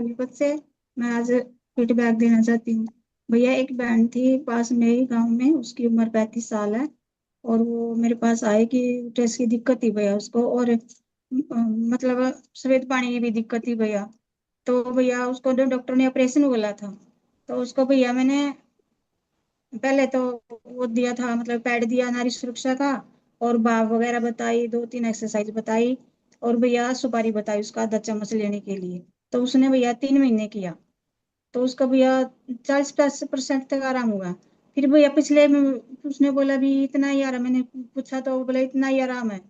सोनीपत से। मैं आज फीडबैक देना चाहती हूँ। भैया, एक बहन थी पास में ही गांव में, उसकी उम्र 35 साल है। और वो मेरे पास आए कि टेस्ट की दिक्कत थी भैया उसको, और मतलब सफेद पानी की भी दिक्कत थी भैया। तो भैया उसको डॉक्टर ने ऑपरेशन बोला था। तो उसको भैया मैंने पहले तो वो दिया था, मतलब पैड दिया नारी सुरक्षा का, और भाप वगैरह बताई, 2-3 एक्सरसाइज बताई, और भैया सुपारी बताई उसका 10 चम्मच लेने के लिए। तो उसने भैया 3 महीने किया। तो उसका भैया 40% तक आराम हुआ। फिर भैया उसने बोला भी इतना ही आराम, मैंने पूछा तो वो बोला इतना ही आराम है।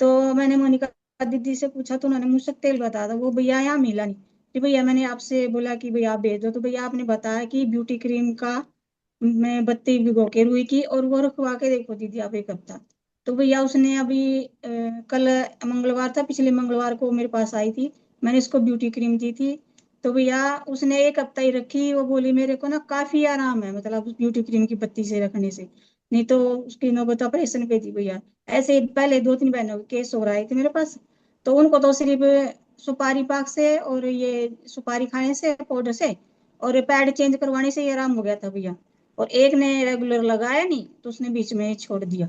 तो मैंने मोनिका दीदी से पूछा तो उन्होंने मुझसे तेल बताया था, वो भैया यहाँ मिला नहीं। फिर भैया मैंने आपसे बोला कि भैया आप भेज दो, तो भैया आपने बताया कि ब्यूटी क्रीम का मैं बत्ती भिगो के रुई की, और वो रखवा के देखो दीदी आप 1 हफ्ता। तो भैया उसने अभी कल मंगलवार था, पिछले मंगलवार को मेरे पास आई थी। मैंने इसको ब्यूटी क्रीम दी थी। तो भैया उसने 1 हफ्ता ही रखी, वो बोली मेरे को ना काफी आराम है, मतलब उस ब्यूटी क्रीम की पत्ती से रखने से। नहीं तो उसकी नौबत ऑपरेशन पे थी भैया। ऐसे ही पहले 2-3 बहनों के केस हो रहे थे मेरे पास। तो उनको तो सिर्फ सुपारी पाक से और ये सुपारी खाने से पाउडर से और पैड चेंज करवाने से ही आराम हो गया था भैया। और एक ने रेगुलर लगाया नहीं तो उसने बीच में ही छोड़ दिया।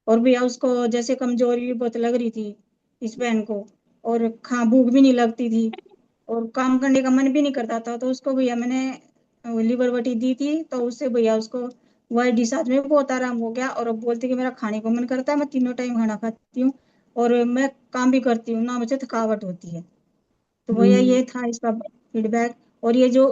और भैया उसको जैसे कमजोरी भी बहुत लग रही थी इस बहन को, और खा भूख भी नहीं लगती थी, और काम करने का मन भी नहीं करता था। तो उसको भैया मैंने लिवर बटी दी थी, तो उससे भैया उसको वाई डी साथ में बहुत आराम हो गया। और अब बोलती कि मेरा खाने को मन करता है, मैं तीनों टाइम खाना खाती हूँ, और मैं काम भी करती हूँ ना, मुझे थकावट होती है। तो भैया हम्म। ये था इसका फीडबैक। और ये जो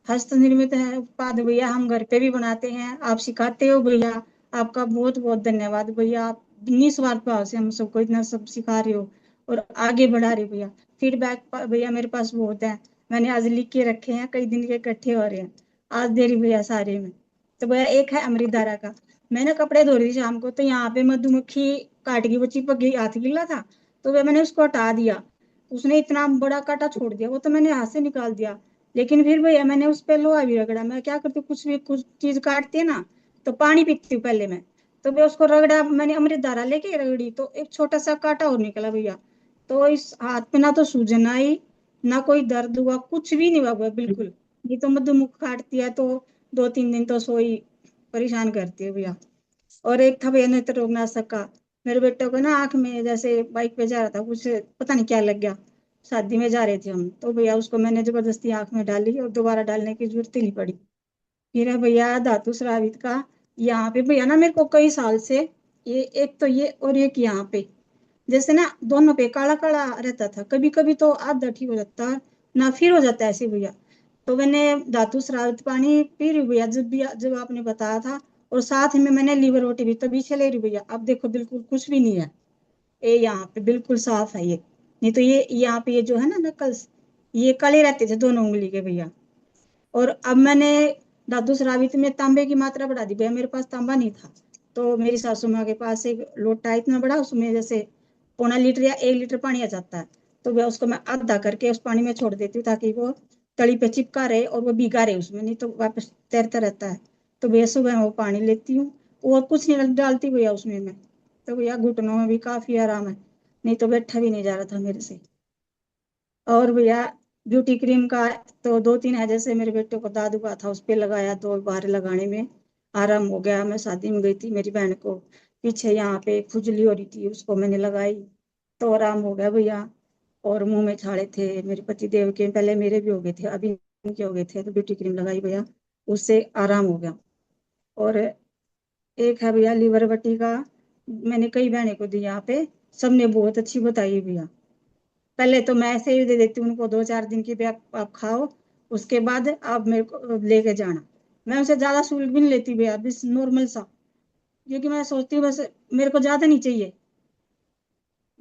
हस्त निर्मित है उत्पाद भैया, हम घर पे भी बनाते हैं, आप सिखाते हो भैया। आपका बहुत बहुत धन्यवाद भैया, आप निस्वार्थ भाव से हम सबको इतना सब सिखा रहे हो और आगे बढ़ा रहे हो भैया। फीडबैक भैया मेरे पास बहुत है, मैंने आज लिख के रखे हैं, कई दिन के इकट्ठे हो रहे हैं, आज दे रही भैया सारे में। तो भैया एक है अमृतधारा का। मैंने कपड़े धो रही थी शाम को, तो यहाँ पे मधुमक्खी काट गई, वो चिपक गई, हाथ गिला था। तो भैया मैंने उसको हटा दिया। उसने इतना बड़ा कांटा छोड़ दिया, वो तो मैंने हाथ से निकाल दिया। लेकिन फिर भैया मैंने उस पे लोहा भी रगड़ा। मैं क्या करती हूँ, कुछ भी कुछ चीज काटती है ना, तो पानी पीती हूँ पहले मैं। तो मैं उसको रगड़ा, मैंने अमृत धारा लेके रगड़ी, तो एक छोटा सा कांटा और निकला भैया। तो इस हाथ पे ना तो सूजन आई, ना कोई दर्द हुआ, कुछ भी नहीं हुआ भैया, बिल्कुल। ये तो मधुमुख काटती है तो 2-3 दिन तो सोई परेशान करती है भैया। और एक था भैया नेत्र रोगनाशक का। मेरे बेटे को ना आंख में, जैसे बाइक पे जा रहा था, कुछ पता नहीं क्या लग गया, शादी में जा रहे थे हम, तो भैया उसको मैंने जबरदस्ती आंख में डाली और दोबारा डालने की जरूरत ही नहीं पड़ी। फिर है भैया धातु स्रावित का। यहाँ पे भैया ना मेरे को कई साल से, ये एक तो ये और एक यहाँ पे, जैसे ना दोनों पे काला काला रहता था, कभी कभी तो आधा ठीक हो जाता ना, फिर हो जाता है ऐसे भैया। तो मैंने धातु स्रावित पानी पी रही भैया, जब आपने बताया था। और साथ में मैंने लीवर रोटी भी तभी से ले रही भैया, अब देखो बिल्कुल कुछ भी नहीं है। ये यहाँ पे बिल्कुल साफ है ये। नहीं तो ये यहाँ पे ये जो है ना नकल्स, ये काले रहते थे दोनों उंगली के भैया। और अब मैंने धातु स्रावित में तांबे की मात्रा बढ़ा दी भैया, मेरे पास तांबा नहीं था। तो मेरी सासू माँ के पास एक लोटा है इतना बड़ा, उसमें जैसे 0.25 लीटर या 1 लीटर पानी आ जाता है। तो वह उसको मैं आधा करके उस पानी में छोड़ देती हूँ, ताकि वो तली पे चिपका रहे और वो भीगा रहे उसमें, नहीं तो वापस तैरता रहता है। तो भैया सुबह वो पानी लेती हूँ, और कुछ नहीं डालती भैया उसमें मैं। तो भैया घुटनों में भी काफी आराम है, नहीं तो बैठा भी नहीं जा रहा था मेरे से। और भैया ब्यूटी क्रीम का तो 2-3 है, जैसे मेरे बेटे को दादू का था, उस पे लगाया, 2 बार लगाने में आराम हो गया। मैं शादी में गई थी, मेरी बहन को पीछे यहाँ पे खुजली हो रही थी, उसको मैंने लगाई तो आराम हो गया भैया। और मुंह में छाले थे मेरे पति देव के, पहले मेरे भी हो गए थे, अभी इनके हो गए थे, तो ब्यूटी क्रीम लगाई भैया, उससे आराम हो गया। और एक है भैया लीवर बटी का, मैंने कई बहने को दी यहाँ पे, सबने बहुत अच्छी बताई भैया। पहले तो मैं ऐसे ही दे देती हूँ उनको, 2-4 दिन की भी आप खाओ, उसके बाद आप मेरे को लेके जाना। मैं उनसे ज्यादा सूल भी नहीं लेती भैया, बस नॉर्मल सा, क्योंकि मैं सोचती हूँ बस मेरे को ज्यादा नहीं चाहिए।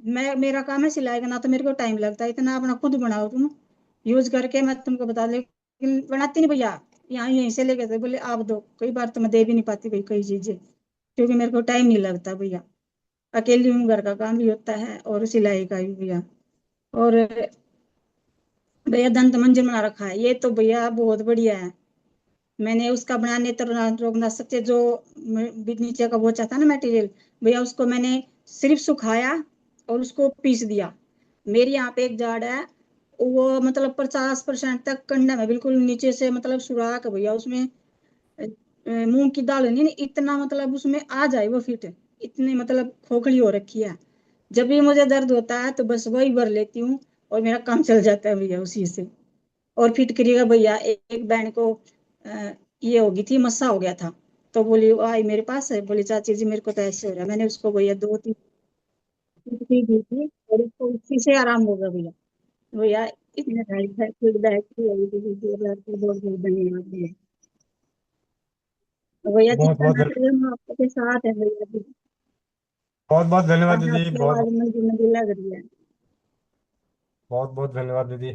मैं, मेरा काम है सिलाई का, ना तो मेरे को टाइम लगता है इतना, अपना खुद बनाओ तुम यूज करके, मैं तुमको बता दे, लेकिन बनाती नहीं भैया। यहाँ यहीं से लेके थे, बोले आप दो, कई बार तो मैं दे भी नहीं पाती भाई कई चीजें, क्योंकि मेरे को टाइम नहीं लगता भैया। अकेली हूँ, घर का काम भी होता है और सिलाई का भी भैया। और भैया दंत मंजन बना रखा है, ये तो भैया बहुत बढ़िया है। मैंने उसका बनाने तो रोकना सकते जो नीचे का बोचा था ना मटेरियल, भैया उसको मैंने सिर्फ सुखाया और उसको पीस दिया। मेरी यहाँ पे एक जाड़ है, वो मतलब 50% तक कंडा में बिल्कुल नीचे से मतलब सुराख भैया उसमें। मूंग की दाल नहीं नहीं, इतना मतलब उसमें आ जाए वो फिट, इतनी मतलब खोखली हो रखी है। जब भी मुझे दर्द होता है तो बस वही भर लेती हूँ और मेरा काम चल जाता है भैया उसी से। और फिट करिएगा भैया, एक बहन को ये होगी थी, मस्सा हो गया था, तो बोली वो आई मेरे पास है, बोली चाची जी मेरे को तो ऐसे हो रहा है, मैंने उसको भैया 2-3 फिट की दी थी और उसको उसी से आराम होगा भैया। भैया इतने सारे फीडबैक की है, बहुत बहुत धन्यवाद भैया। तो भैया बहुत चिंता बहुत ना करिए, हम आपके साथ है भैया। बहुत बहुत धन्यवाद आज दीदी। आपकी बहुत आवाज मुझे मुझे लग रही है। बहुत बहुत धन्यवाद दीदी।